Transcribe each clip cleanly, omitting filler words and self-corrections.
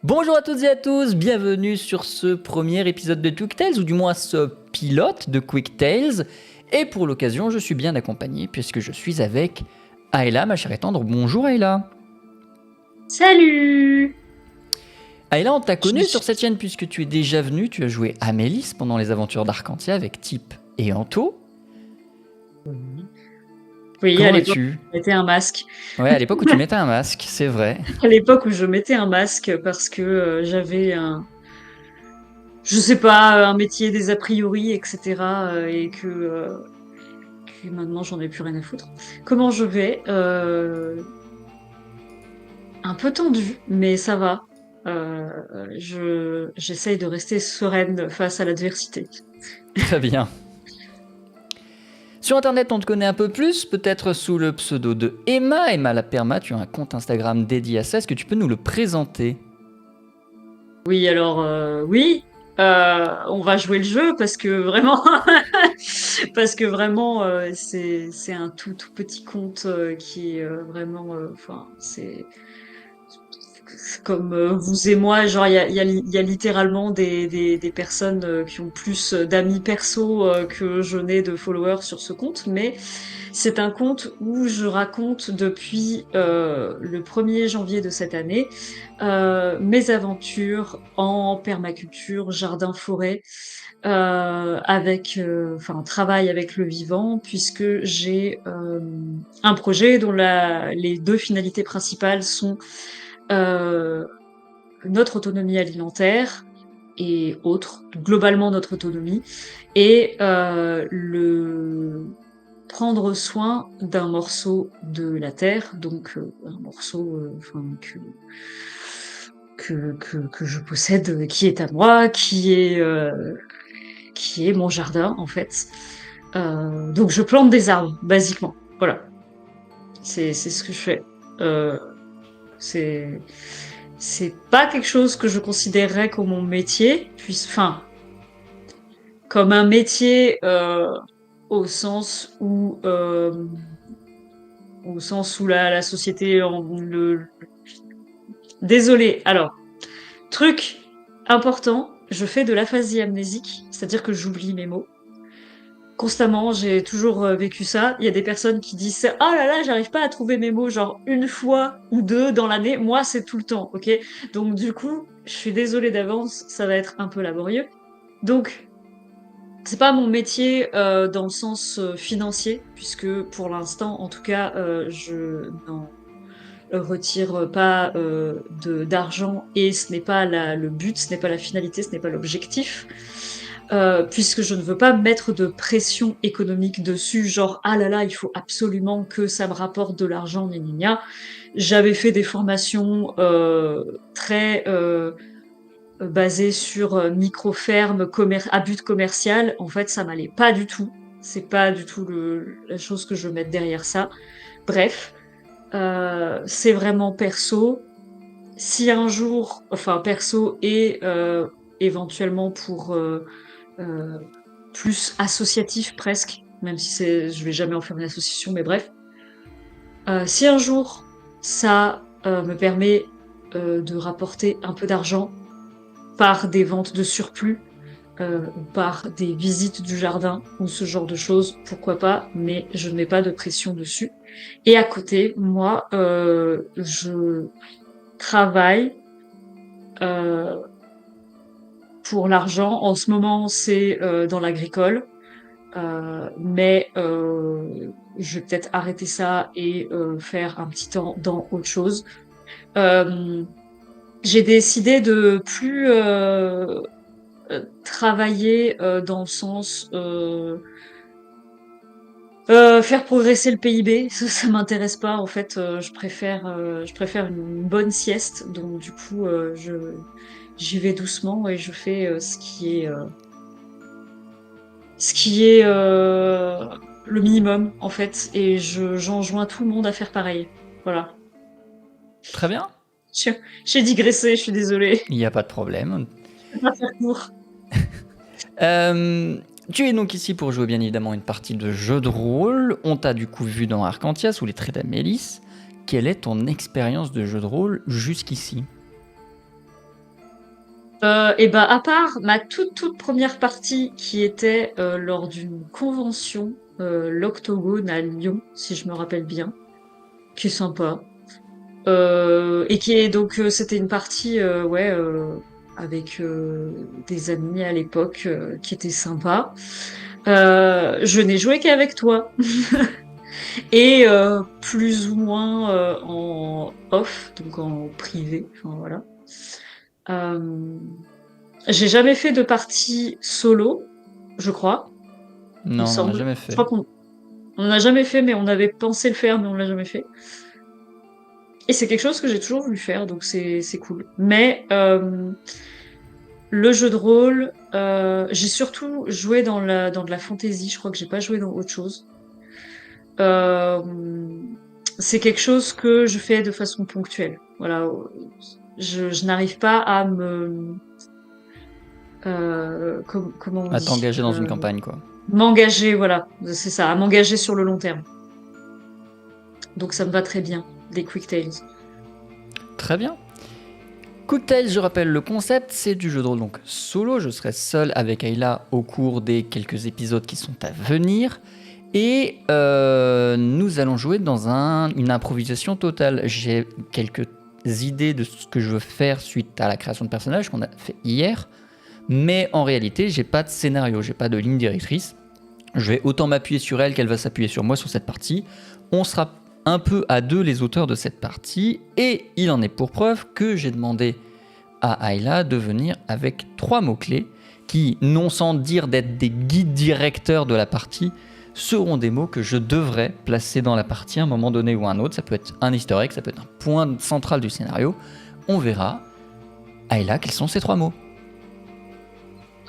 Bonjour à toutes et à tous, bienvenue sur ce premier épisode de Quick Tales, ou du moins ce pilote de Quick Tales. Et pour l'occasion, je suis bien accompagné puisque je suis avec Ayla, ma chère et tendre. Bonjour Ayla. Salut! Ayla, on t'a connue Je- sur cette chaîne puisque tu es déjà venue, tu as joué Amélis pendant les aventures d'Arcantia avec Tip et Anto. Oui, à Comment l'époque, vas-tu? je mettais un masque. Ouais, à l'époque où tu mettais un masque, c'est vrai. À l'époque où je mettais un masque parce que j'avais je sais pas, un métier, des a priori, etc. Et que maintenant j'en ai plus rien à foutre. Comment je vais? Un peu tendu, mais ça va. J'essaye de rester sereine face à l'adversité. Très bien. Sur internet, on te connaît un peu plus, peut-être sous le pseudo de Emma. Emma la Perma, tu as un compte Instagram dédié à ça. Est-ce que tu peux nous le présenter? Oui, alors oui, on va jouer le jeu parce que vraiment, c'est un tout petit conte qui est vraiment, enfin c'est comme vous et moi, genre il y a littéralement des personnes qui ont plus d'amis perso que je n'ai de followers sur ce compte, mais c'est un conte où je raconte depuis le 1er janvier de cette année mes aventures en permaculture, jardin-forêt, enfin, travail avec le vivant, puisque j'ai un projet dont les deux finalités principales sont euh, notre autonomie alimentaire et autres, globalement notre autonomie, et le prendre soin d'un morceau de la terre, donc un morceau enfin, que je possède, qui est à moi, qui est mon jardin en fait. Donc je plante des arbres, basiquement. Voilà, c'est ce que je fais. Euh, c'est c'est pas quelque chose que je considérerais comme mon métier, enfin comme un métier au sens où la société Désolée. Alors, truc important, je fais de l'aphasie amnésique, c'est-à-dire que j'oublie mes mots. Constamment, j'ai toujours vécu ça. Il y a des personnes qui disent «Oh là là, j'arrive pas à trouver mes mots, genre une fois ou deux dans l'année». Moi, c'est tout le temps, ok? Donc du coup, je suis désolée d'avance, ça va être un peu laborieux. Donc, c'est pas mon métier dans le sens financier, puisque pour l'instant, en tout cas, je n'en retire pas d'argent et ce n'est pas le but, ce n'est pas la finalité, ce n'est pas l'objectif. Puisque je ne veux pas mettre de pression économique dessus, genre ah là là, il faut absolument que ça me rapporte de l'argent, gna gna gna. J'avais fait des formations très basées sur micro-ferme à but commercial. En fait, ça m'allait pas du tout. C'est pas du tout la chose que je veux mettre derrière ça. Bref, c'est vraiment perso. Si un jour, enfin perso et éventuellement pour euh, plus associatif presque, même si je vais jamais en faire une association, mais bref. Si un jour ça me permet de rapporter un peu d'argent par des ventes de surplus ou par des visites du jardin ou ce genre de choses, pourquoi pas, mais je ne mets pas de pression dessus. Et à côté, moi, je travaille euh, pour l'argent. En ce moment, c'est dans l'agricole. Mais je vais peut-être arrêter ça et faire un petit temps dans autre chose. Euh, j'ai décidé de plus travailler dans le sens faire progresser le PIB. Ça m'intéresse pas en fait. Je préfère une bonne sieste. Donc du coup, j'y vais doucement et je fais ce qui est le minimum, en fait, et j'enjoins tout le monde à faire pareil. Voilà. Très bien, Je- J'ai digressé, je suis désolée. il n'y a pas de problème. Je vais pas faire court. Euh, Tu es donc ici pour jouer bien évidemment une partie de jeu de rôle. On t'a du coup vu dans Arcantia sous les traits d'Amélis. Quelle est ton expérience de jeu de rôle jusqu'ici? Et ben, à part ma toute première partie qui était lors d'une convention, l'Octogone à Lyon, si je me rappelle bien, qui est sympa. Et qui est donc, c'était une partie, ouais, avec des amis à l'époque qui était sympa. Je n'ai joué qu'avec toi. Et plus ou moins en off, donc en privé. Enfin, voilà. Euh, j'ai jamais fait de partie solo, je crois, il me Non, on n'en a semble. jamais Je fait. crois qu'on on a jamais fait, mais on avait pensé le faire, mais on l'a jamais fait. Et c'est quelque chose que j'ai toujours voulu faire, donc c'est cool. Mais le jeu de rôle, j'ai surtout joué dans de la fantasy. Je crois que j'ai pas joué dans autre chose. Euh, c'est quelque chose que je fais de façon ponctuelle. Voilà, je n'arrive pas à me comment on À dit t'engager dans une campagne, quoi. m'engager. Voilà, c'est ça, à m'engager sur le long terme. Donc ça me va très bien, des quick tales. Très bien. Cocktail, je rappelle le concept, c'est du jeu de rôle donc solo. Je serai seul avec Ayla au cours des quelques épisodes qui sont à venir. Et nous allons jouer dans une improvisation totale. J'ai quelques idées de ce que je veux faire suite à la création de personnages qu'on a fait hier. Mais en réalité, j'ai pas de scénario, j'ai pas de ligne directrice. Je vais autant m'appuyer sur elle qu'elle va s'appuyer sur moi sur cette partie. On sera un peu à deux les auteurs de cette partie. Et il en est pour preuve que j'ai demandé à Ayla de venir avec 3 mots-clés qui, non sans dire d'être des guides directeurs de la partie, seront des mots que je devrais placer dans la partie à un moment donné ou un autre. Ça peut être un easter egg, ça peut être un point central du scénario. On verra. Ayla, quels sont ces 3 mots?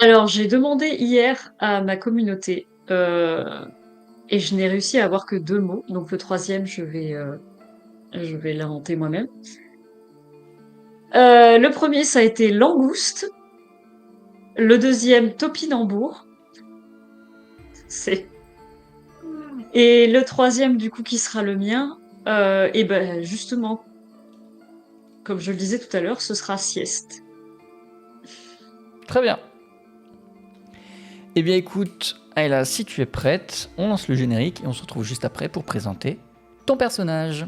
Alors, j'ai demandé hier à ma communauté et je n'ai réussi à avoir que 2 mots. Donc le troisième, je vais l'inventer moi-même. Le premier, ça a été langouste. Le deuxième, topinambour. C'est Et le troisième, du coup, qui sera le mien, et ben justement, comme je le disais tout à l'heure, ce sera sieste. Très bien. Eh bien écoute, Ayla, si tu es prête, on lance le générique et on se retrouve juste après pour présenter ton personnage.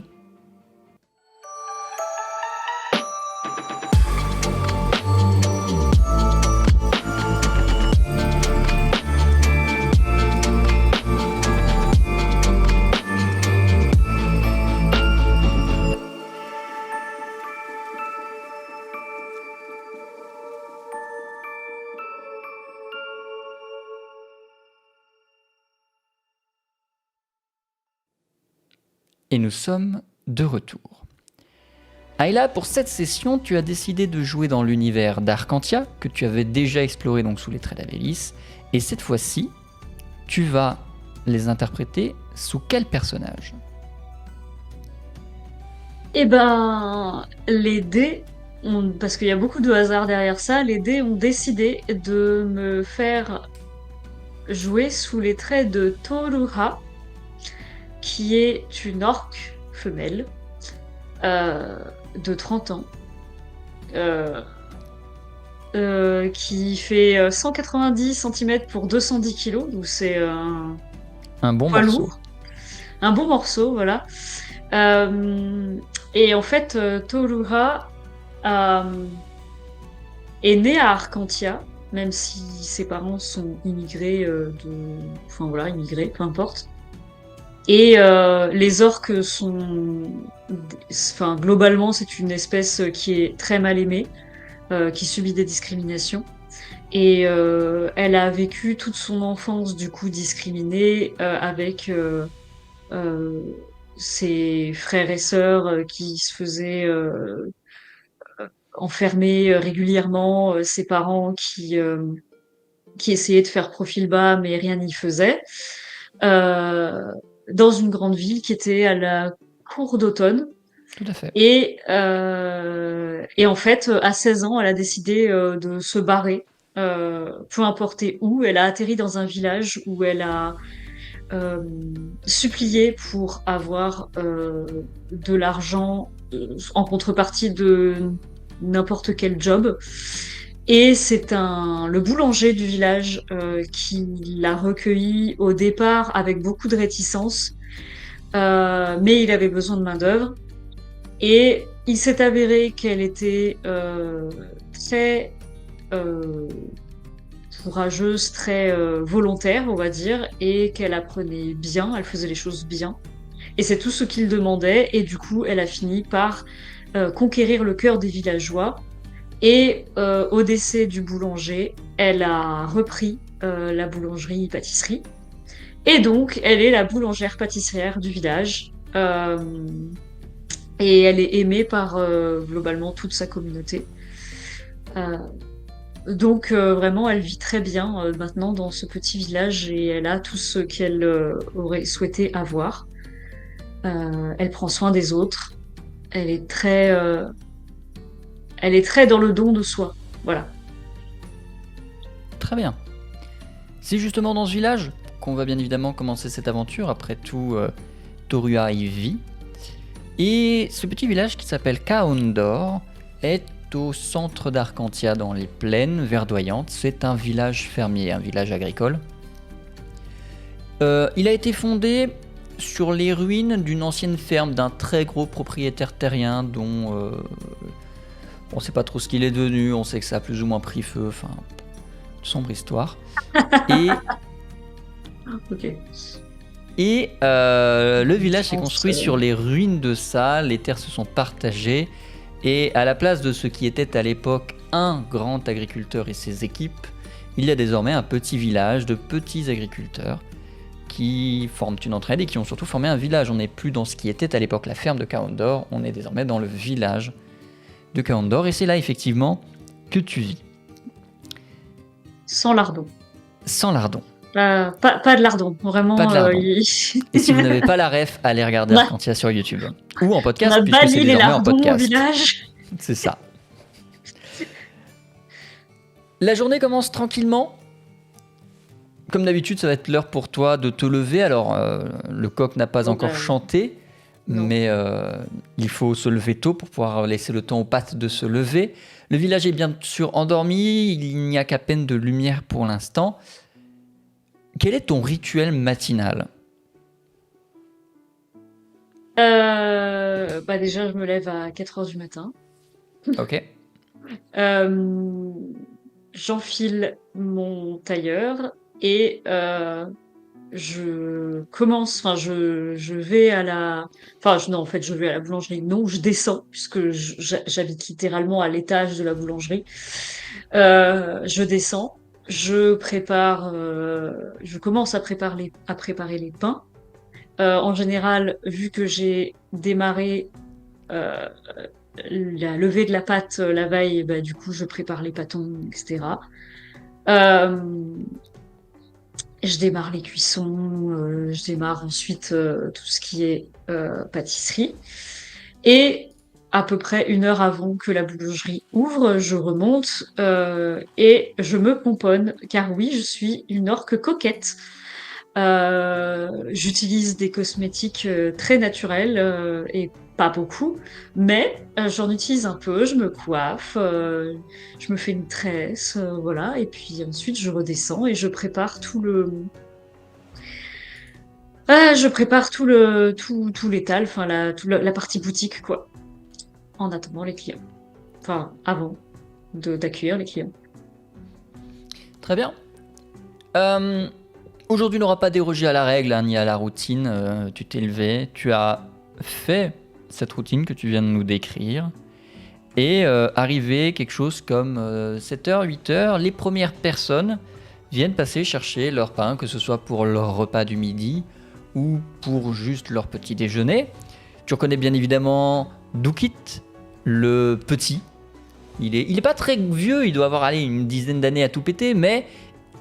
Et nous sommes de retour. Ayla, pour cette session, tu as décidé de jouer dans l'univers d'Arcantia, que tu avais déjà exploré donc sous les traits d'Avélis, et cette fois-ci, tu vas les interpréter sous quel personnage? Eh ben, parce qu'il y a beaucoup de hasard derrière ça, les dés ont décidé de me faire jouer sous les traits de Toruha, qui est une orque femelle euh, de 30 ans, euh, qui fait 190 cm pour 210 kg, donc c'est Un bon poids morceau. lourd, un bon morceau, voilà. Euh, et en fait, Toruha euh, est né à Arcantia, même si ses parents sont immigrés enfin voilà, immigrés, peu importe. Et les orques enfin globalement, c'est une espèce qui est très mal aimée, qui subit des discriminations. Et elle a vécu toute son enfance du coup discriminée avec euh, ses frères et sœurs qui se faisaient enfermer régulièrement, ses parents qui essayaient de faire profil bas mais rien n'y faisait, euh, dans une grande ville qui était à la cour d'automne. Tout à fait. Et en fait, à 16 ans, elle a décidé de se barrer, peu importe où. Elle a atterri dans un village où elle a euh, supplié pour avoir de l'argent en contrepartie de n'importe quel job. Et c'est le boulanger du village qui l'a recueillie au départ avec beaucoup de réticence, mais il avait besoin de main-d'œuvre. Et il s'est avéré qu'elle était très euh, courageuse, très volontaire, on va dire, et qu'elle apprenait bien, elle faisait les choses bien. Et c'est tout ce qu'il demandait, et du coup, elle a fini par conquérir le cœur des villageois. Et au décès du boulanger, elle a repris la boulangerie-pâtisserie. Et donc, elle est la boulangère-pâtissière du village. Et elle est aimée par globalement toute sa communauté. Euh, donc vraiment, elle vit très bien maintenant dans ce petit village et elle a tout ce qu'elle aurait souhaité avoir. Elle prend soin des autres. Elle est elle est très dans le don de soi. Voilà. Très bien. C'est justement dans ce village qu'on va bien évidemment commencer cette aventure. Après tout, Torua y vit. Et ce petit village qui s'appelle Kaondor est au centre d'Arcantia, dans les plaines verdoyantes. C'est un village fermier, un village agricole. Il a été fondé sur les ruines d'une ancienne ferme d'un très gros propriétaire terrien dont on ne sait pas trop ce qu'il est devenu, on sait que ça a plus ou moins pris feu, enfin, sombre histoire. Et Ok. Le village s'est construit sur les ruines de ça, les terres se sont partagées, et à la place de ce qui était à l'époque un grand agriculteur et ses équipes, il y a désormais un petit village de petits agriculteurs qui forment une entraide et qui ont surtout formé un village. On n'est plus dans ce qui était à l'époque la ferme de Kaondor, on est désormais dans le village de Kaondor, et c'est là effectivement que tu vis. Sans lardon. Sans lardon. Pas de lardon, vraiment. Pas de lardon. Et si vous n'avez pas la ref, allez regarder Arcantia sur YouTube. Ou en podcast, on a puisque c'est banni les désormais en lardons podcast. au village. C'est ça. La journée commence tranquillement. Comme d'habitude, ça va être l'heure pour toi de te lever. Alors, le coq n'a pas encore chanté, non. Mais il faut se lever tôt pour pouvoir laisser le temps aux pattes de se lever. Le village est bien sûr endormi, il n'y a qu'à peine de lumière pour l'instant. Quel est ton rituel matinal ? Déjà, je me lève à 4h du matin. Ok. J'enfile mon tailleur et je commence, je vais à la, non, en fait, je vais à la boulangerie. Non, je descends puisque j'habite littéralement à l'étage de la boulangerie. Je descends, je commence à préparer les pains. En général, vu que j'ai démarré euh, la levée de la pâte la veille, du coup, je prépare les pâtons, etc. Je démarre les cuissons, je démarre ensuite tout ce qui est pâtisserie. Et à peu près 1 heure avant que la boulangerie ouvre, je remonte et je me pomponne, car oui, je suis une orque coquette. J'utilise des cosmétiques très naturels et pas beaucoup, mais j'en utilise un peu, je me coiffe, je me fais une tresse, voilà, et puis ensuite je redescends et je prépare tout l'étal, la partie boutique, quoi, en attendant les clients. Enfin, avant d'accueillir les clients. Très bien. Aujourd'hui n'aura pas dérogé à la règle ni à la routine. Tu t'es levé, tu as fait cette routine que tu viens de nous décrire. Et arrivé quelque chose comme 7h, 8h, les premières personnes viennent passer chercher leur pain, que ce soit pour leur repas du midi ou pour juste leur petit déjeuner. Tu reconnais bien évidemment Dukit, le petit. Il est pas très vieux, il doit avoir une dizaine d'années à tout péter, mais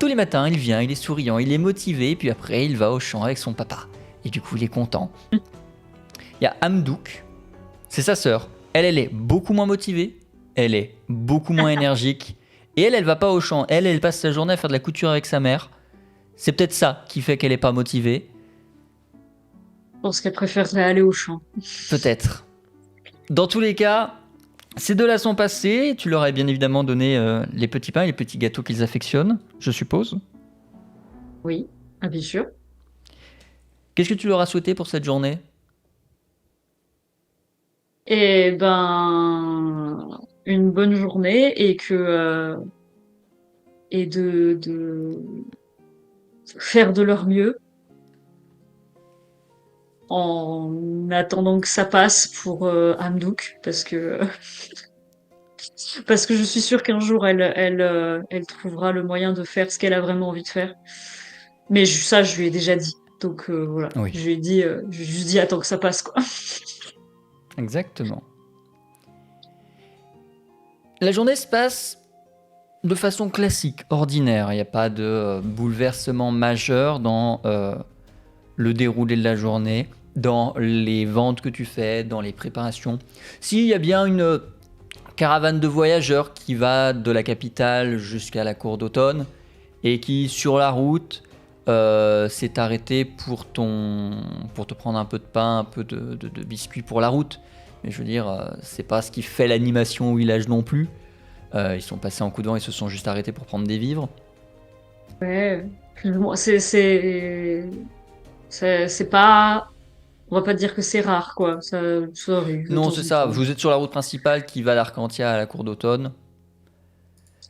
tous les matins il vient, il est souriant, il est motivé, puis après il va au champ avec son papa. Et du coup il est content. Il y a Amdouk, c'est sa sœur. Elle est beaucoup moins motivée, elle est beaucoup moins énergique, et elle va pas au champ. Elle passe sa journée à faire de la couture avec sa mère. C'est peut-être ça qui fait qu'elle est pas motivée. Je pense qu'elle préférerait aller au champ. Peut-être. Dans tous les cas, Ces deux-là sont passés. Tu leur as bien évidemment donné les petits pains et les petits gâteaux qu'ils affectionnent, je suppose. Oui, ah, bien sûr. Qu'est-ce que tu leur as souhaité pour cette journée? Et ben, une bonne journée et de faire de leur mieux en attendant que ça passe pour Hamdouk parce que je suis sûre qu'un jour elle trouvera le moyen de faire ce qu'elle a vraiment envie de faire. Mais ça, je lui ai déjà dit. Donc voilà, Oui, je lui ai juste dit attends que ça passe quoi. exactement. La journée se passe de façon classique, ordinaire. Il n'y a pas de bouleversement majeur dans le déroulé de la journée, dans les ventes que tu fais, dans les préparations. S'il y a bien une caravane de voyageurs qui va de la capitale jusqu'à la cour d'automne et qui, sur la route, s'est arrêté pour te prendre un peu de pain, un peu de biscuits pour la route. Mais je veux dire, c'est pas ce qui fait l'animation au village non plus. Ils sont passés en coup de vent, ils se sont juste arrêtés pour prendre des vivres. Ouais, bon, c'est pas, on va pas dire que c'est rare quoi. Ça arrive de Non, temps c'est en ça. temps. Vous êtes sur la route principale qui va d'Arcantia à la cour d'automne.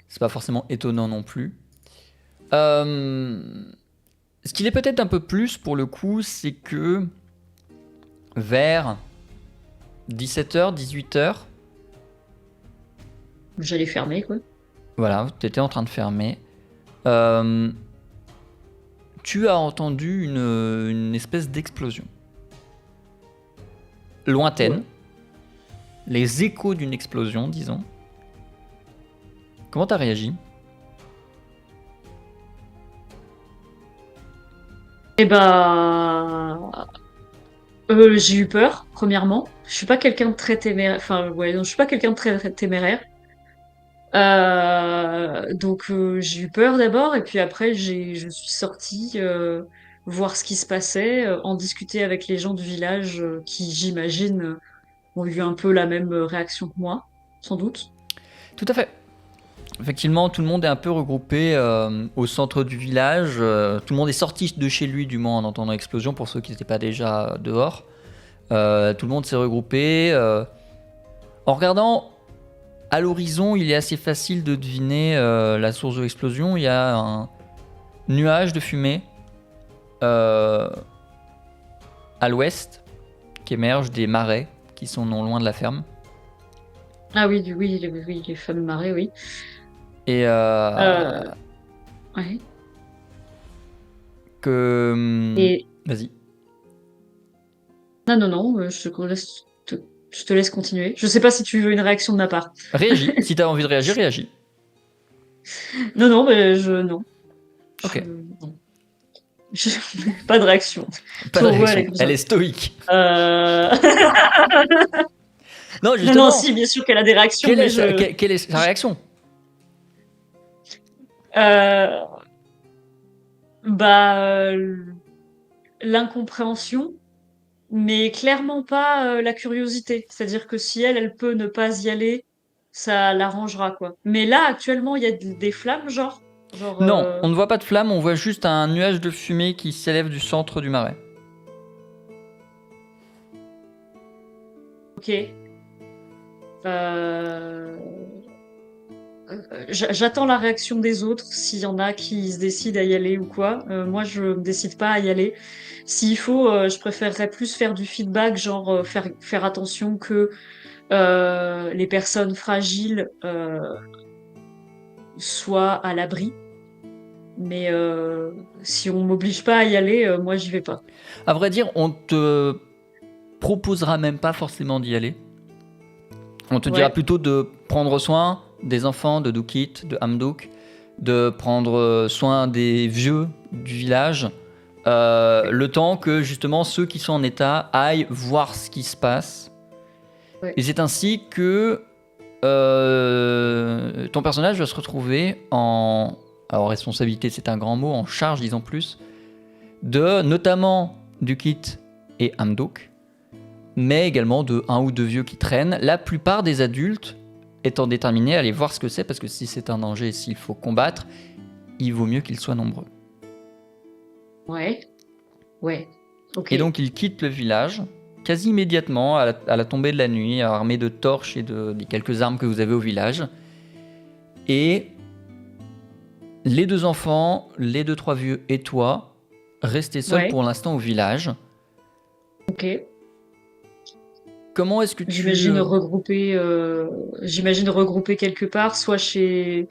C'est pas forcément étonnant non plus. Euh, Ce qu'il est peut-être un peu plus pour le coup, c'est que vers 17h, 18h, J'allais fermer quoi. voilà, tu étais en train de fermer. euh, Tu as entendu une espèce d'explosion. Lointaine. Ouais. Les échos d'une explosion, disons. Comment t'as réagi? Et j'ai eu peur, premièrement. Je suis pas quelqu'un de très téméraire. Enfin, ouais, non, je suis pas quelqu'un de très téméraire. Donc j'ai eu peur d'abord, et puis après je suis sortie voir ce qui se passait, en discuter avec les gens du village qui, j'imagine, ont eu un peu la même réaction que moi, sans doute. Tout à fait. Effectivement, tout le monde est un peu regroupé au centre du village. Tout le monde est sorti de chez lui, du moins en entendant l'explosion, pour ceux qui n'étaient pas déjà dehors. Tout le monde s'est regroupé. En regardant à l'horizon, il est assez facile de deviner la source de l'explosion. Il y a un nuage de fumée euh, à l'ouest qui émerge des marais qui sont non loin de la ferme. Ah oui, oui, les fameux marais, oui. Et Euh, ouais. que... Et Vas-y. non, non, non, je te laisse continuer. Je sais pas si tu veux une réaction de ma part. Réagis. Si t'as envie de réagir, réagis. Non, non, mais non. Ok. Non. Pas de réaction. Pas de Toi, ouais, elle est réaction. comme Elle ça. est stoïque. Euh... Non, Non, non, justement. si, bien sûr qu'elle a des réactions, mais Quelle est sa réaction? Euh, bah, l'incompréhension, mais clairement pas la curiosité. C'est-à-dire que si elle peut ne pas y aller, ça l'arrangera, quoi. Mais là, actuellement, il y a des flammes, genre, Non, on ne voit pas de flamme, on voit juste un nuage de fumée qui s'élève du centre du marais. ok. Euh, J'attends la réaction des autres, s'il y en a qui se décident à y aller ou quoi. Moi, je me décide pas à y aller. S'il faut, je préférerais plus faire du feedback, genre faire attention que les personnes fragiles soient à l'abri. Mais si on m'oblige pas à y aller, moi, j'y vais pas. À vrai dire, on te proposera même pas forcément d'y aller. On te dira Ouais, plutôt de prendre soin des enfants de Dukit, de Hamduk, de prendre soin des vieux du village, ouais, le temps que justement ceux qui sont en état aillent voir ce qui se passe. ouais. Et c'est ainsi que ton personnage va se retrouver en... Alors responsabilité c'est un grand mot, en charge disons plus, de notamment Dukit et Hamduk, mais également de un ou deux vieux qui traînent. La plupart des adultes étant déterminés à aller voir ce que c'est, parce que si c'est un danger et s'il faut combattre, il vaut mieux qu'ils soient nombreux. Ouais. Ouais. Ok. Et donc ils quittent le village quasi immédiatement, à la tombée de la nuit, armés de torches et des quelques armes que vous avez au village. Et les 2 enfants, les 2-3 vieux et toi, restez seuls Ouais. pour l'instant au village. Ok. Comment est-ce que J'imagine regrouper quelque part, soit chez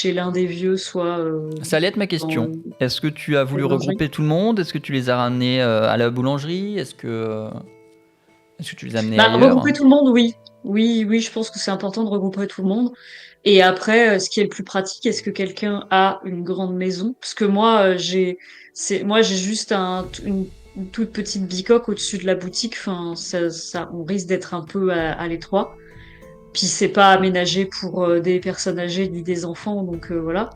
l'un des vieux, soit Ça allait être ma question. dans Est-ce que tu as voulu la boulangerie. regrouper tout le monde? Est-ce que tu les as ramenés à la boulangerie? Est-ce que tu les as amenés ailleurs? Regrouper tout le monde, oui. Oui, oui, je pense que c'est important de regrouper tout le monde. Et après, ce qui est le plus pratique, est-ce que quelqu'un a une grande maison? Parce que moi, j'ai juste une toute petite bicoque au-dessus de la boutique. Enfin, on risque d'être un peu à l'étroit. Puis c'est pas aménagé pour des personnes âgées ni des enfants, donc voilà.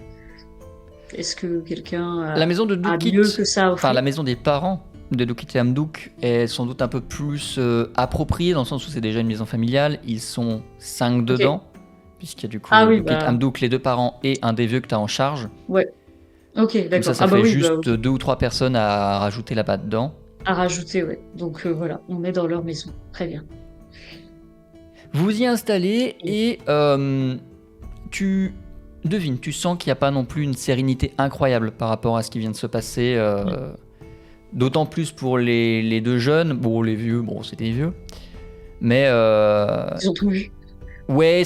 Est-ce que quelqu'un La maison de a mieux Doukit, que ça à enfin la offrir? maison des parents de Doukit et Amdouk est sans doute un peu plus appropriée, dans le sens où c'est déjà une maison familiale. Ils sont 5 Ok. dedans, puisqu'il y a du coup Ah oui, Doukit, Amdouk, les 2 parents et un des vieux que tu as en charge. ouais. Ok, Comme ça, d'accord. ça Ah bah fait oui, bah juste ok. 2 ou 3 personnes à rajouter là-bas dedans. À rajouter, ouais. Donc voilà, on est dans leur maison. Très bien. Vous vous y installez Et- et tu devines, tu sens qu'il n'y a pas non plus une sérénité incroyable par rapport à ce qui vient de se passer. D'autant plus pour les 2 jeunes. Bon, les vieux, bon, c'était vieux. Mais Ils ont tout vu. ouais,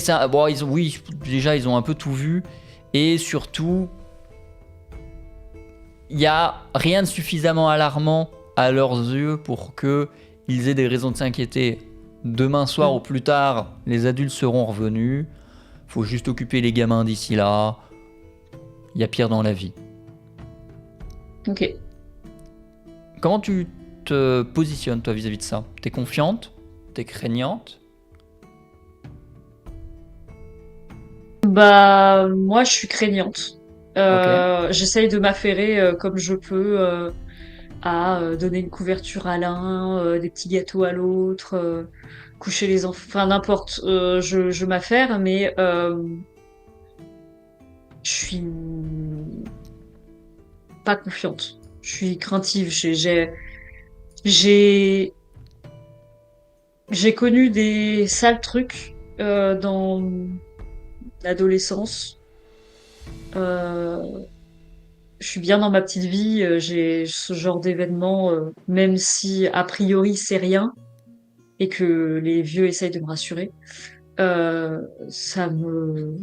oui, déjà, ils ont un peu tout vu. Et surtout, il n'y a rien de suffisamment alarmant à leurs yeux pour qu'ils aient des raisons de s'inquiéter. Demain soir Mm. ou plus tard, les adultes seront revenus. Faut juste occuper les gamins d'ici là. Il y a pire dans la vie. Ok. Comment tu te positionnes, toi, vis-à-vis de ça? T'es confiante? T'es craignante? Bah, moi, je suis craignante. Ok. J'essaye de m'affairer comme je peux à donner une couverture à l'un, des petits gâteaux à l'autre, coucher les enfants, enfin n'importe. Je m'affaire, mais je suis pas confiante. Je suis craintive. J'ai, j'ai connu des sales trucs dans l'adolescence. Euh, je suis bien dans ma petite vie. J'ai ce genre d'événement, même si a priori c'est rien et que les vieux essayent de me rassurer. Euh, ça me,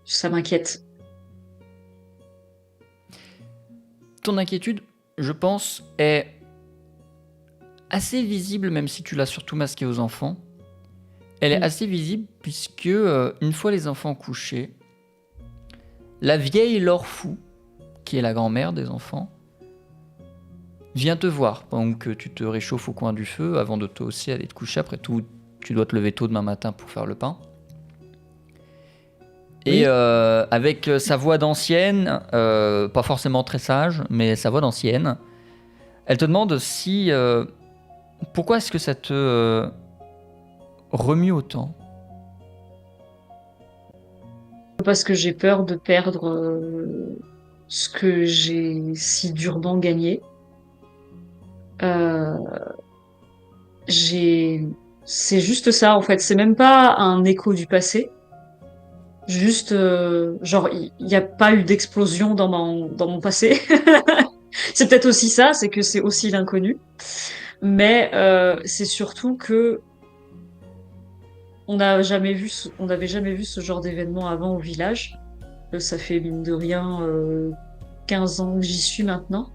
ça m'inquiète. Ton inquiétude, je pense, est assez visible, même si tu l'as surtout masquée aux enfants. Elle est Mm. assez visible puisque, une fois les enfants couchés, la vieille Laure Fou, qui est la grand-mère des enfants, vient te voir pendant que tu te réchauffes au coin du feu avant de toi aussi aller te coucher. Après tout, tu dois te lever tôt demain matin pour faire le pain. Et Oui. avec sa voix d'ancienne, pas forcément très sage, mais sa voix d'ancienne, elle te demande si... pourquoi est-ce que ça te remue autant? Parce que j'ai peur de perdre ce que j'ai si durement gagné. Euh, j'ai, c'est juste ça en fait. C'est même pas un écho du passé. Juste, genre, il n'y a pas eu d'explosion dans mon passé. C'est peut-être aussi ça, c'est que c'est aussi l'inconnu. Mais c'est surtout que on n'avait jamais vu ce genre d'événement avant au village. Ça fait mine de rien 15 ans que j'y suis maintenant.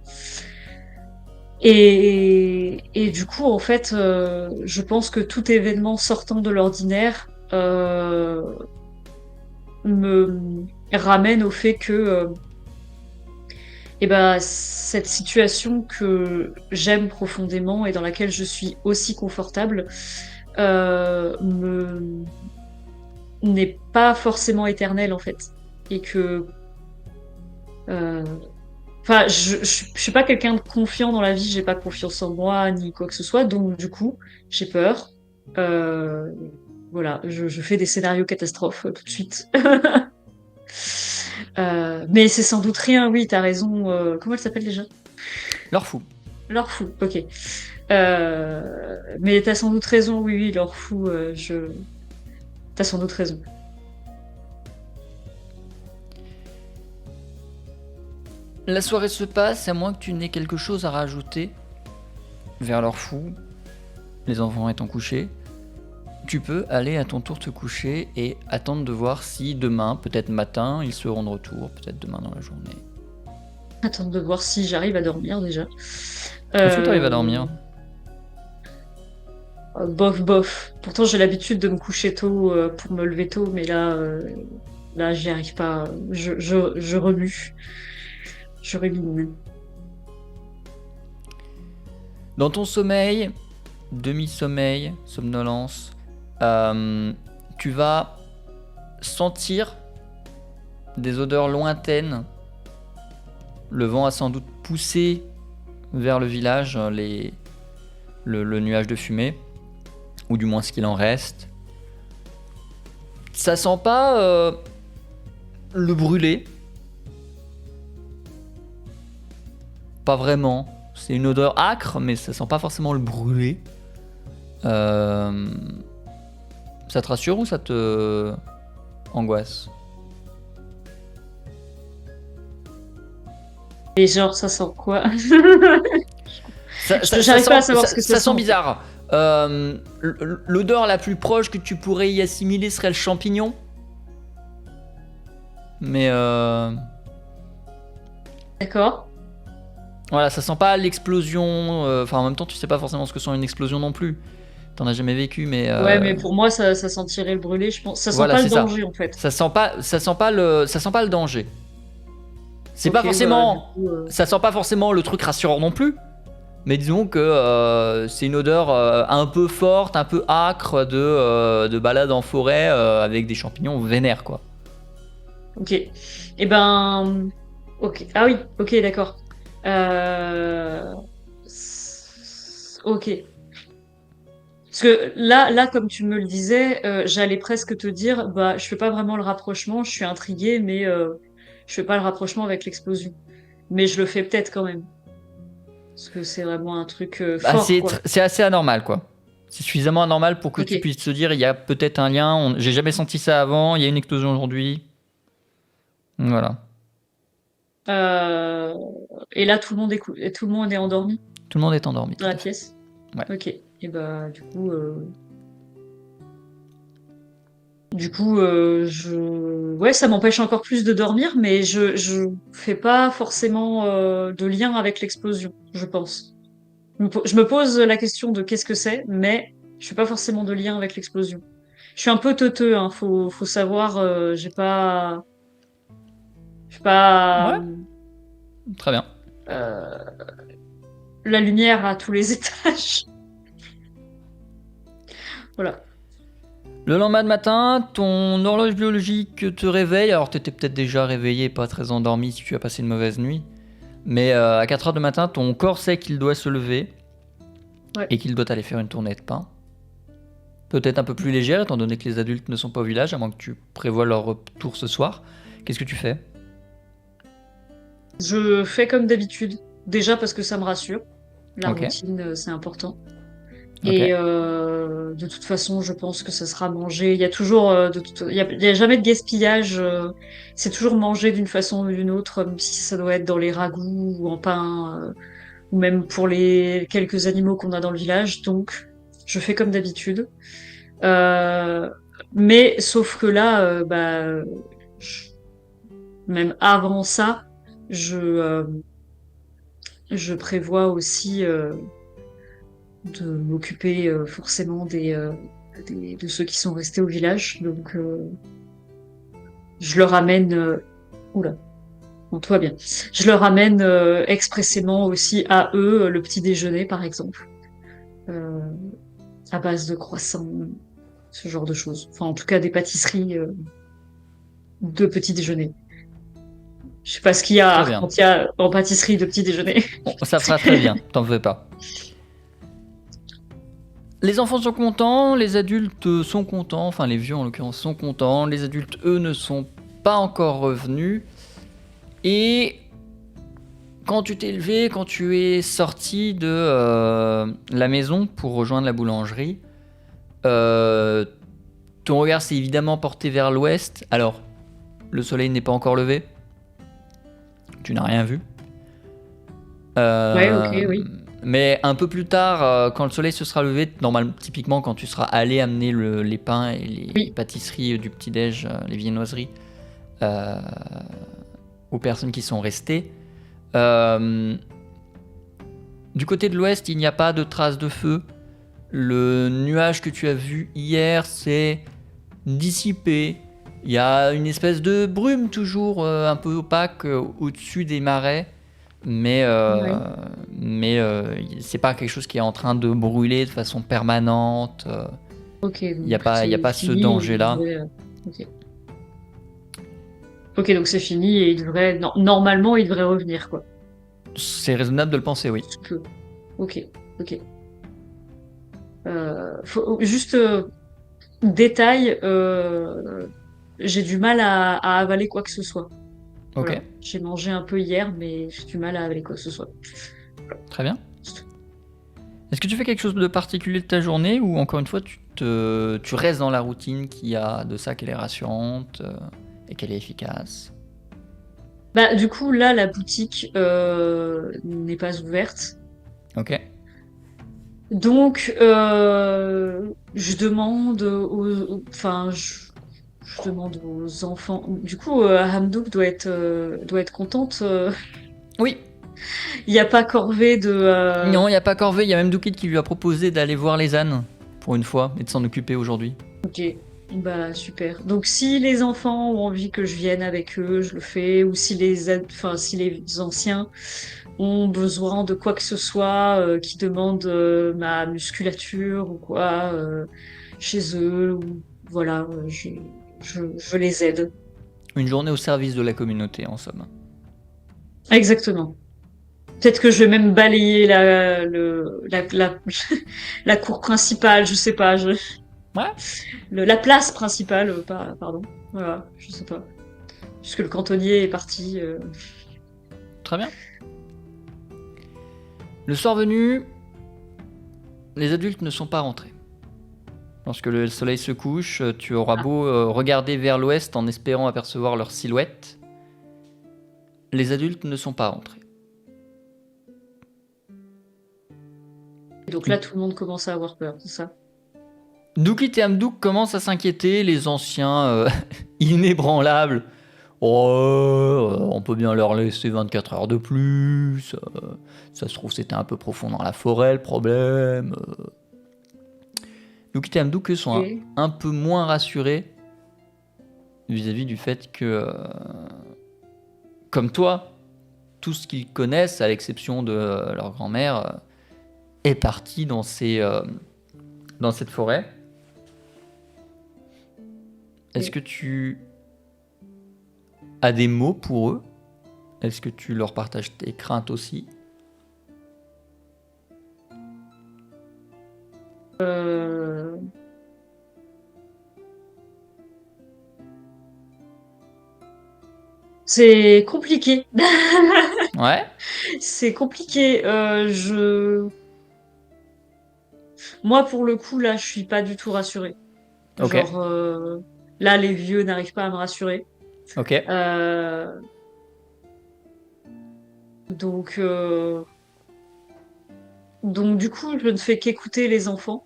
Et du coup, en fait, je pense que tout événement sortant de l'ordinaire me ramène au fait que cette situation que j'aime profondément et dans laquelle je suis aussi confortable me n'est pas forcément éternelle en fait. Et que euh, Enfin, je suis pas quelqu'un de confiant dans la vie, j'ai pas confiance en moi ni quoi que ce soit, donc du coup, j'ai peur. Euh, voilà, je fais des scénarios catastrophes tout de suite. Mais c'est sans doute rien, oui, t'as raison. Comment elle s'appelle déjà? Leur fou. Laure Fou, ok. Mais t'as sans doute raison, oui, oui, Laure Fou, t'as sans doute raison. La soirée se passe, à moins que tu n'aies quelque chose à rajouter vers leur fou, les enfants étant couchés. Tu peux aller à ton tour te coucher et attendre de voir si demain, peut-être matin, ils seront de retour, peut-être demain dans la journée. Attends de voir si j'arrive à dormir déjà. Est-ce que tu arrives à Euh, dormir? Bof, bof. Pourtant, j'ai l'habitude de me coucher tôt pour me lever tôt, mais là, j'y arrive pas. Je remue. Je rumine. Dans ton sommeil, demi-sommeil, somnolence, tu vas sentir des odeurs lointaines. Le vent a sans doute poussé vers le village le nuage de fumée, ou du moins ce qu'il en reste. Ça sent pas le brûlé. Pas vraiment. C'est une odeur âcre, mais ça sent pas forcément le brûlé. Euh, Ça te rassure ou ça te angoisse? Et genre, ça sent quoi? Ça, J'arrive pas à savoir ce que ça ça sent, sent en fait. bizarre. L'odeur la plus proche que tu pourrais y assimiler serait le champignon. Mais D'accord. voilà, ça sent pas l'explosion. Enfin, en même temps, tu sais pas forcément ce que sent une explosion non plus. T'en as jamais vécu, mais Ouais, mais pour moi, ça sentirait le brûler, je pense. Ça sent voilà, pas le c'est ça. danger, en fait. Ça sent pas le danger. C'est pas Ok, bah, du forcément, coup, ça sent pas forcément le truc rassurant non plus. Mais disons que c'est une odeur un peu forte, un peu âcre de balade en forêt avec des champignons vénères, quoi. ok. Eh ben, ok. Ah oui, ok, d'accord. Euh... Ok. Parce que là, comme tu me le disais, j'allais presque te dire, bah, je fais pas vraiment le rapprochement, je suis intriguée, mais je fais pas le rapprochement avec l'explosion. Mais je le fais peut-être quand même. Parce que c'est vraiment un truc Bah, fort, quoi. c'est assez anormal, quoi. C'est suffisamment anormal pour que Ok. tu puisses te dire, il y a peut-être un lien. J'ai jamais senti ça avant. Il y a une explosion aujourd'hui. Voilà. Euh, Et là, tout le monde et tout le monde est endormi Tout le monde est endormi, dans tout la à fait. pièce. Ouais. Ok. Et bah, du coup, ouais, ça m'empêche encore plus de dormir, mais je fais pas forcément de lien avec l'explosion, je pense. Je me pose la question de qu'est-ce que c'est, mais je fais pas forcément de lien avec l'explosion. Je suis un peu teuteux, hein, faut savoir, je suis pas Ouais, très bien. euh, la lumière à tous les étages. Voilà. Le lendemain de matin, ton horloge biologique te réveille. Alors, t'étais peut-être déjà réveillé, pas très endormi si tu as passé une mauvaise nuit. Mais à 4 heures du matin, ton corps sait qu'il doit se lever Ouais. et qu'il doit aller faire une tournée de pain. Peut-être un peu plus légère, étant donné que les adultes ne sont pas au village, à moins que tu prévois leur retour ce soir. Qu'est-ce que tu fais? Je fais comme d'habitude. Déjà parce que ça me rassure. La Ok, routine, c'est important. ok. Et de toute façon, je pense que ça sera mangé. Il y a toujours, il y a jamais de gaspillage. C'est toujours mangé d'une façon ou d'une autre, même si ça doit être dans les ragoûts ou en pain, ou même pour les quelques animaux qu'on a dans le village. Donc, je fais comme d'habitude. Euh, mais sauf que là, je- même avant ça, je, euh, je prévois aussi de m'occuper forcément de ceux qui sont restés au village. Donc, je leur amène. Oula, bon, tout va bien. Je leur amène expressément aussi à eux le petit déjeuner, par exemple, euh, à base de croissants, ce genre de choses. Enfin, en tout cas, des pâtisseries de petit déjeuner. Je sais pas ce qu'il y Très a bien. quand il y a en pâtisserie de petit déjeuner. Bon, ça fera très bien, t'en fais pas. Les enfants sont contents, les adultes sont contents, enfin les vieux en l'occurrence sont contents, les adultes eux ne sont pas encore revenus. Et quand tu t'es levé, quand tu es sorti de la maison pour rejoindre la boulangerie, ton regard s'est évidemment porté vers l'ouest. Alors, le soleil n'est pas encore levé. Tu n'as rien vu. Ouais, ok, oui. Mais un peu plus tard, quand le soleil se sera levé, normalement, typiquement quand tu seras allé amener les pains et les Oui. pâtisseries du petit-déj, les viennoiseries, euh, aux personnes qui sont restées, du côté de l'ouest, il n'y a pas de traces de feu. Le nuage que tu as vu hier s'est dissipé. Il y a une espèce de brume toujours un peu opaque au-dessus des marais. Mais, Ouais. c'est pas quelque chose qui est en train de brûler de façon permanente. Ok, Il n'y a donc pas, il y a c'est pas ce fini. Et il danger-là. devrait, ok. Ok, donc c'est fini et il devrait normalement il devrait revenir quoi. C'est raisonnable de le penser, oui. Parce que- Ok, ok. Juste détail, j'ai du mal à avaler quoi que ce soit. Ok, Voilà. J'ai mangé un peu hier, mais j'ai du mal à avaler quoi que ce soit. très bien. Est-ce que tu fais quelque chose de particulier de ta journée ou encore une fois tu restes dans la routine qui a de ça qu'elle est rassurante et qu'elle est efficace? Bah, du coup, là, la boutique n'est pas ouverte. Ok. Donc, je demande enfin, je demande aux enfants. Du coup, Hamdouk doit être contente. Oui. Il n'y a pas corvée de. Non, il n'y a pas Corvée, il y a même Doukit qui lui a proposé d'aller voir les ânes pour une fois et de s'en occuper aujourd'hui. Ok, bah super. Donc, si les enfants ont envie que je vienne avec eux, je le fais. Ou si enfin, si les anciens ont besoin de quoi que ce soit qui demande ma musculature ou quoi chez eux, ou voilà, je les aide. Une journée au service de la communauté en somme. Exactement. Peut-être que je vais même balayer la cour principale, je sais pas, Ouais, la place principale, pardon. Voilà, je sais pas. Puisque le cantonnier est parti. très bien. Le soir venu, les adultes ne sont pas rentrés. Lorsque le soleil se couche, tu auras Ah. beau regarder vers l'ouest en espérant apercevoir leur silhouette, les adultes ne sont pas rentrés. Donc là, tout le monde commence à avoir peur, c'est ça. Doukit et Amdouk commencent à s'inquiéter, les anciens inébranlables. Oh, on peut bien leur laisser 24 heures de plus. Ça se trouve, c'était un peu profond dans la forêt, le problème. Doukit et Amdouk, eux, sont Ok. un peu moins rassurés vis-à-vis du fait que, comme toi, tout ce qu'ils connaissent, à l'exception de leur grand-mère, est parti dans cette forêt. Est-ce que tu as des mots pour eux? Est-ce que tu leur partages tes craintes aussi? Euh, C'est compliqué. Ouais. C'est compliqué. Moi, pour le coup, là, je suis pas du tout rassurée. Ok. Genre, là, les vieux n'arrivent pas à me rassurer. Ok. Euh, donc, euh, donc, du coup, je ne fais qu'écouter les enfants.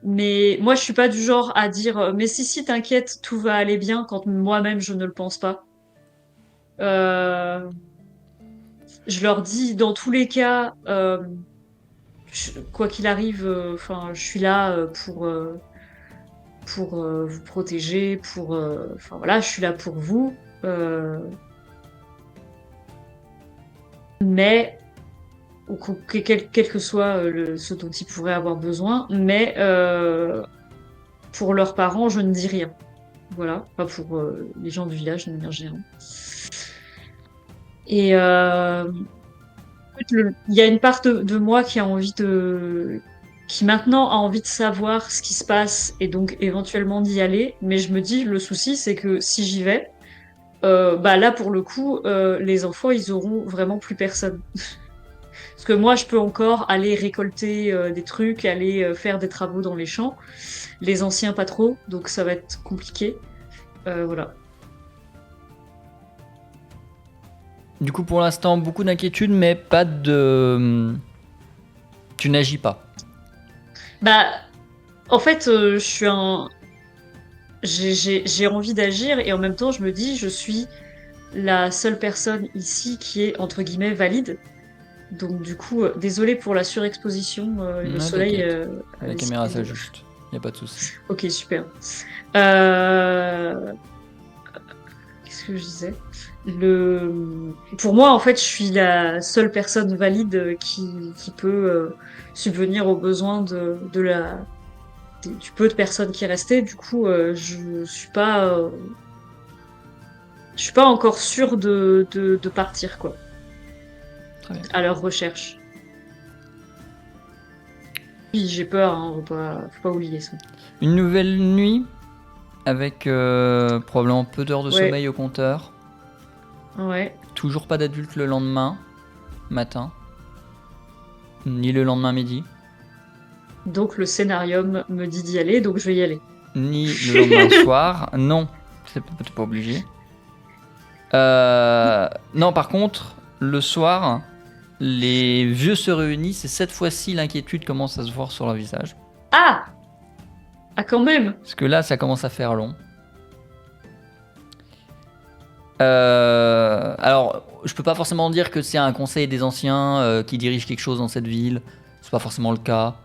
Mais moi, je suis pas du genre à dire, mais si, t'inquiète, tout va aller bien quand moi-même je ne le pense pas. Euh, je leur dis, dans tous les cas, quoi qu'il arrive, enfin, je suis là pour vous protéger, enfin voilà, je suis là pour vous. Euh, mais quel que soit ce dont ils pourraient avoir besoin, mais pour leurs parents, je ne dis rien. Voilà, pas pour les gens du village, je ne dis rien. Et en fait, il y a une part de moi qui a envie qui maintenant a envie de savoir ce qui se passe et donc éventuellement d'y aller. Mais je me dis, le souci, c'est que si j'y vais, bah là, pour le coup, les enfants, ils auront vraiment plus personne. Parce que moi, je peux encore aller récolter des trucs, aller faire des travaux dans les champs. Les anciens, pas trop. Donc ça va être compliqué. Voilà. Du coup, pour l'instant, beaucoup d'inquiétudes, mais pas de. Tu n'agis pas. Bah, en fait, je suis j'ai envie d'agir et en même temps, je me dis, je suis la seule personne ici qui est entre guillemets valide. Donc du coup, désolé pour la surexposition, le Non, soleil. t'inquiète. La Allez-y. caméra s'ajuste. Y a pas de souci. Ok, super. Euh, Qu'est-ce que je disais? Pour moi, en fait, je suis la seule personne valide qui peut subvenir aux besoins du peu de personnes qui restaient. Du coup, je suis pas encore sûre de partir, quoi, Très bien. à leur recherche. Oui, j'ai peur, hein, faut pas oublier ça. Une nouvelle nuit avec probablement peu d'heures de Ouais, sommeil au compteur. ouais. Toujours pas d'adulte le lendemain matin, ni le lendemain midi, Donc le scénarium me dit d'y aller, donc je vais y aller. ni le lendemain soir. Non, t'es pas obligé. Non, par contre, le soir, les vieux se réunissent et cette fois-ci, l'inquiétude commence à se voir sur leur visage. Ah! Ah, quand même! Parce que là, ça commence à faire long. Alors, je peux pas forcément dire que c'est un conseil des anciens qui dirige quelque chose dans cette ville. C'est pas forcément le cas.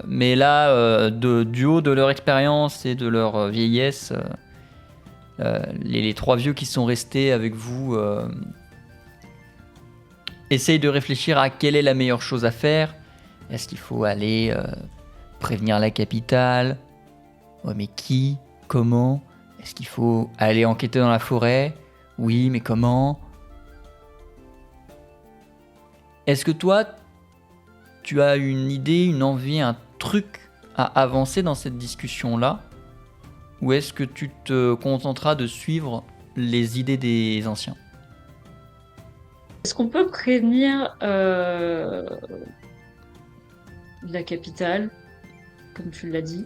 Mais là, du haut de leur expérience et de leur vieillesse, les trois vieux qui sont restés avec vous essayent de réfléchir à quelle est la meilleure chose à faire. Est-ce qu'il faut aller prévenir la capitale? Ouais, mais qui? Comment? Est-ce qu'il faut aller enquêter dans la forêt? Oui, mais comment? Est-ce que toi, tu as une idée, une envie, un truc à avancer dans cette discussion-là? Ou est-ce que tu te contenteras de suivre les idées des anciens? Est-ce qu'on peut prévenir la capitale, comme tu l'as dit,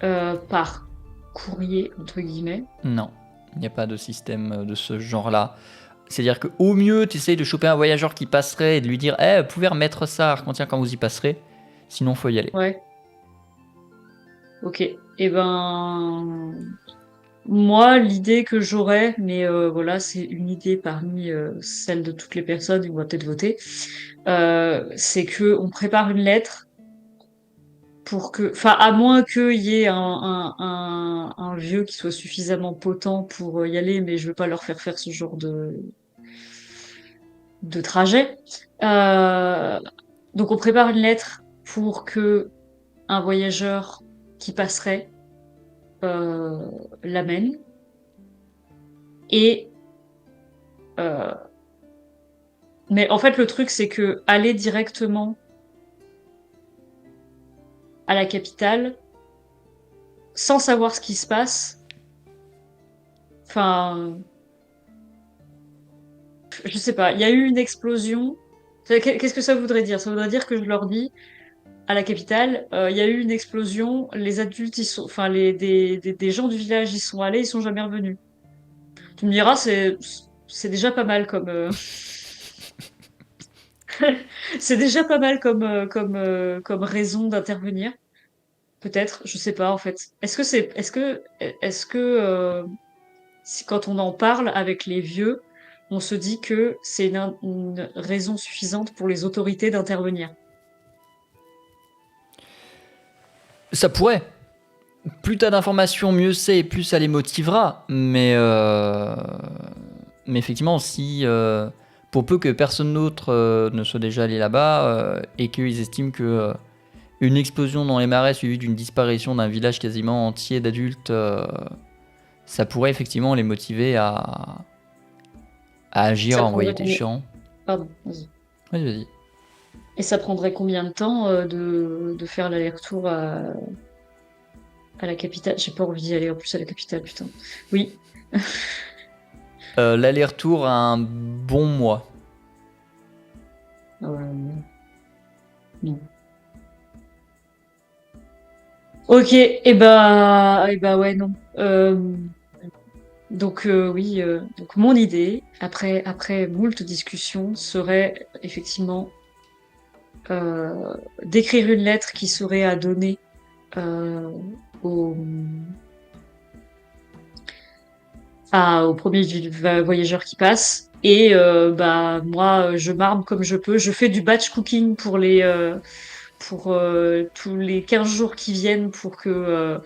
par courrier, entre guillemets? Non, il n'y a pas de système de ce genre-là. C'est-à-dire qu'au mieux, tu essayes de choper un voyageur qui passerait et de lui dire vous pouvez remettre ça à Arcantia quand vous y passerez. Sinon, faut y aller. Ouais. Ok. Eh ben, moi, l'idée que j'aurais, mais voilà, c'est une idée parmi celles de toutes les personnes, et on va peut-être voter, c'est que on prépare une lettre pour que, enfin, à moins qu'il y ait un vieux qui soit suffisamment potent pour y aller, mais je veux pas leur faire ce genre de trajet. Euh, donc on prépare une lettre pour que un voyageur qui passerait euh, l'amène et euh, mais en fait le truc c'est que aller directement à la capitale sans savoir ce qui se passe, enfin je sais pas, il y a eu une explosion. Qu'est-ce que ça voudrait dire? Ça voudrait dire que je leur dis à la capitale, il y a eu une explosion, les adultes, enfin des gens du village y sont allés, ils sont jamais revenus. Tu me diras, c'est déjà pas mal comme c'est déjà pas mal comme raison d'intervenir. Peut-être, je sais pas en fait. Est-ce que si quand on en parle avec les vieux, on se dit que c'est une raison suffisante pour les autorités d'intervenir? Ça pourrait. Plus t'as d'informations, mieux c'est, et plus ça les motivera. Mais effectivement, si pour peu que personne d'autre ne soit déjà allé là-bas et qu'ils estiment que une explosion dans les marais suivie d'une disparition d'un village quasiment entier d'adultes, ça pourrait effectivement les motiver à agir, Ça à envoyer prendrait tes combien... chiens. Pardon, vas-y. Vas-y. Et ça prendrait combien de temps de faire l'aller-retour à la capitale? J'ai pas envie d'y aller en plus à la capitale, putain. Oui. L'aller-retour a un bon mois. Non. Ok, et bah ouais, non. Donc oui, donc mon idée, après moult discussions, serait effectivement d'écrire une lettre qui serait à donner euh, au, au premier voyageur qui passe. Et bah moi, je m'arme comme je peux. Je fais du batch cooking pour tous les 15 jours qui viennent pour que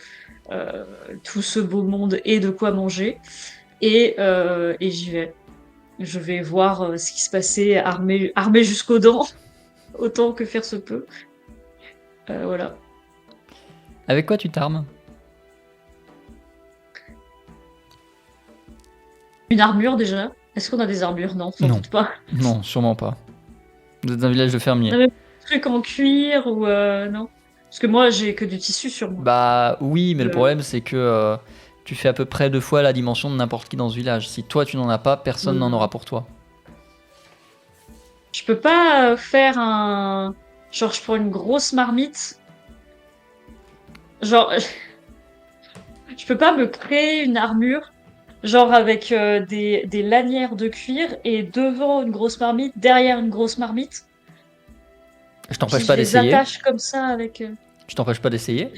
euh, tout ce beau monde ait de quoi manger. Et j'y vais. Je vais voir ce qui se passait, armé jusqu'aux dents, autant que faire se peut. Voilà. Avec quoi tu t'armes? Une armure déjà. Est-ce qu'on a des armures? Non, sans Non. doute pas. Non, sûrement pas. Vous êtes un village de fermiers. On avait pas de trucs en cuir ou non? Parce que moi, j'ai que du tissu sur moi. Bah oui, mais le Euh, problème c'est que tu fais à peu près 2 fois la dimension de n'importe qui dans ce village. Si toi tu n'en as pas, personne n'en aura pour toi. Je peux pas faire un. Genre, je prends une grosse marmite. Genre, je peux pas me créer une armure. Genre avec des lanières de cuir et devant une grosse marmite, derrière une grosse marmite. Je Puis t'empêche je pas les d'essayer. attache comme ça avec. Je t'empêche pas d'essayer.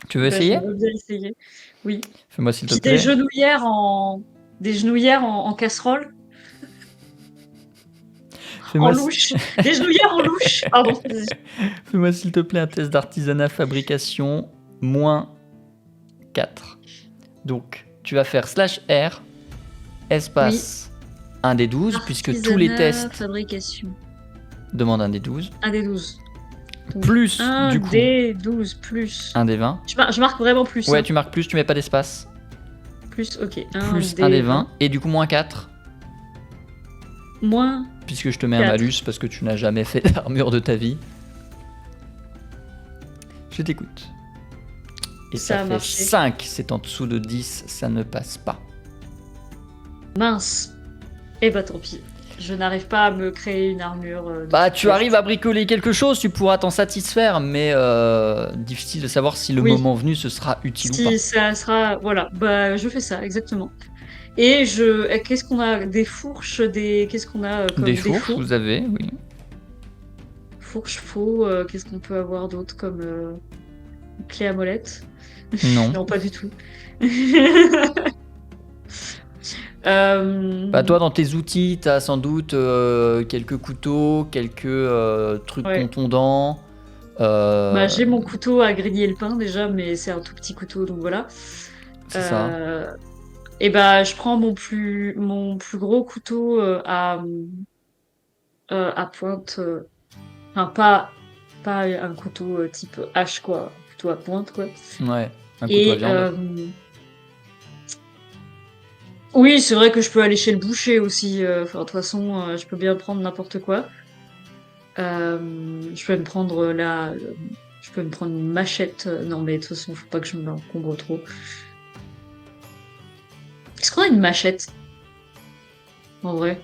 Tu veux Bah, essayer? j'aimerais bien essayer. Oui. Fais-moi s'il te Puis plaît. des genouillères en casserole, en Fais-moi louche. Des genouillères en louche. Pardon. Fais-moi s'il te plaît un test d'artisanat fabrication -4. Donc tu vas faire /R espace 1 des 12 puisque tous les Artisanat, tests fabrication. demandent 1 des 12 Un des 12. Donc, plus un du coup des 12 plus. 1 des 20. Je marque vraiment plus. Ouais, Hein. tu marques plus, tu mets pas d'espace. Plus, ok. Plus 1 des 20 et du coup -4 Moins. puisque je te mets un 4. malus parce que tu n'as jamais fait d'armure de ta vie. Je t'écoute. Et Ça a ça fait marché. 5, c'est en dessous de 10, ça ne passe pas. Mince. Eh bah tant pis. Je n'arrive pas à me créer une armure. Bah tu arrives à bricoler quelque chose, tu pourras t'en satisfaire, mais difficile de savoir si le Oui. moment venu ce sera utile ou pas. Si ça sera. Voilà. Bah je fais ça, exactement. Qu'est-ce qu'on a? Des fourches, Qu'est-ce qu'on a comme Des fourches, défaut? vous avez, oui. Fourche, faux. Qu'est-ce qu'on peut avoir d'autre comme clé à molette? Non. Non, pas du tout. Bah toi dans tes outils, t'as sans doute quelques couteaux, quelques trucs Ouais. contondants. Bah, j'ai mon couteau à griller le pain déjà, mais c'est un tout petit couteau, donc voilà. C'est ça. Et bah, je prends mon plus gros couteau à pointe. Enfin, pas un couteau type hache, quoi. Un couteau à pointe, quoi. Ouais, un couteau à Et viande. oui, c'est vrai que je peux aller chez le boucher aussi. Enfin, de toute façon, je peux bien prendre n'importe quoi. Je peux me prendre je peux me prendre une machette. Non, mais de toute façon, faut pas que je m'encombre trop. Est-ce qu'on a une machette? En vrai?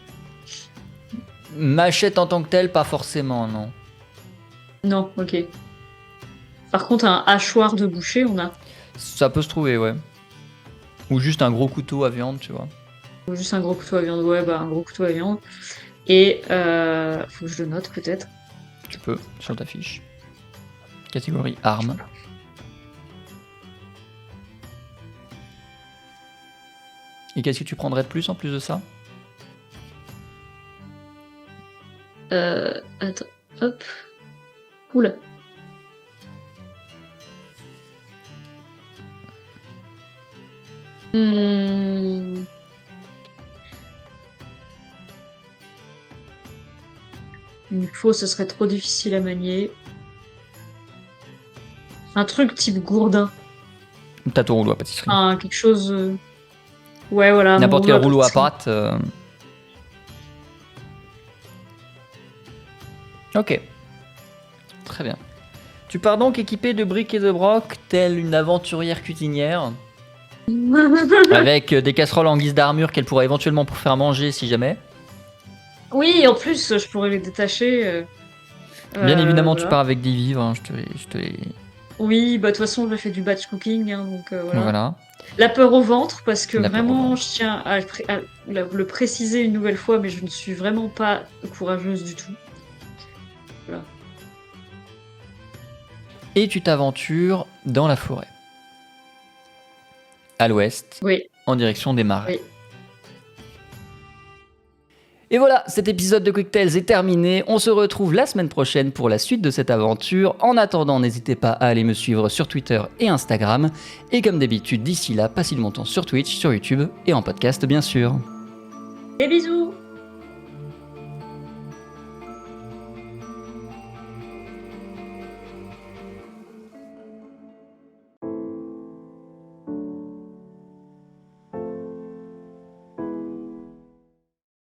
Machette en tant que telle, pas forcément, non. Non, ok. Par contre, un hachoir de boucher, on a. Ça peut se trouver, ouais. Ou juste un gros couteau à viande, tu vois. Ou juste un gros couteau à viande. Ouais, bah, un gros couteau à viande. Et faut que je le note peut-être. Tu peux, sur ta fiche. Catégorie armes. Et qu'est-ce que tu prendrais de plus en plus de ça? Attends, hop. Oula. Hmm. Une faux, ce serait trop difficile à manier. Un truc type gourdin. T'as ton rouleau à pâtisserie. Quelque chose. Ouais, voilà. mon N'importe quel rouleau à rouleau à pâtisserie. pâte. Ok. Très bien. Tu pars donc équipé de briques et de broc, telle une aventurière cuisinière, avec des casseroles en guise d'armure qu'elle pourra éventuellement pour faire manger si jamais. Oui, en plus, je pourrais les détacher. Bien évidemment, tu Voilà. pars avec des vivres. Hein, je te les- Oui, bah de toute façon, je fais du batch cooking, hein, donc voilà. Voilà. La peur au ventre, parce que La peur au vraiment, je ventre. tiens à le préciser une nouvelle fois, mais je ne suis vraiment pas courageuse du tout. Voilà. Et tu t'aventures dans la forêt. À l'ouest, Oui, en direction des marais. oui. Et voilà, cet épisode de Quick Tales est terminé. On se retrouve la semaine prochaine pour la suite de cette aventure. En attendant, n'hésitez pas à aller me suivre sur Twitter et Instagram. Et comme d'habitude, d'ici là, passez du bon temps sur Twitch, sur YouTube et en podcast bien sûr. Et bisous!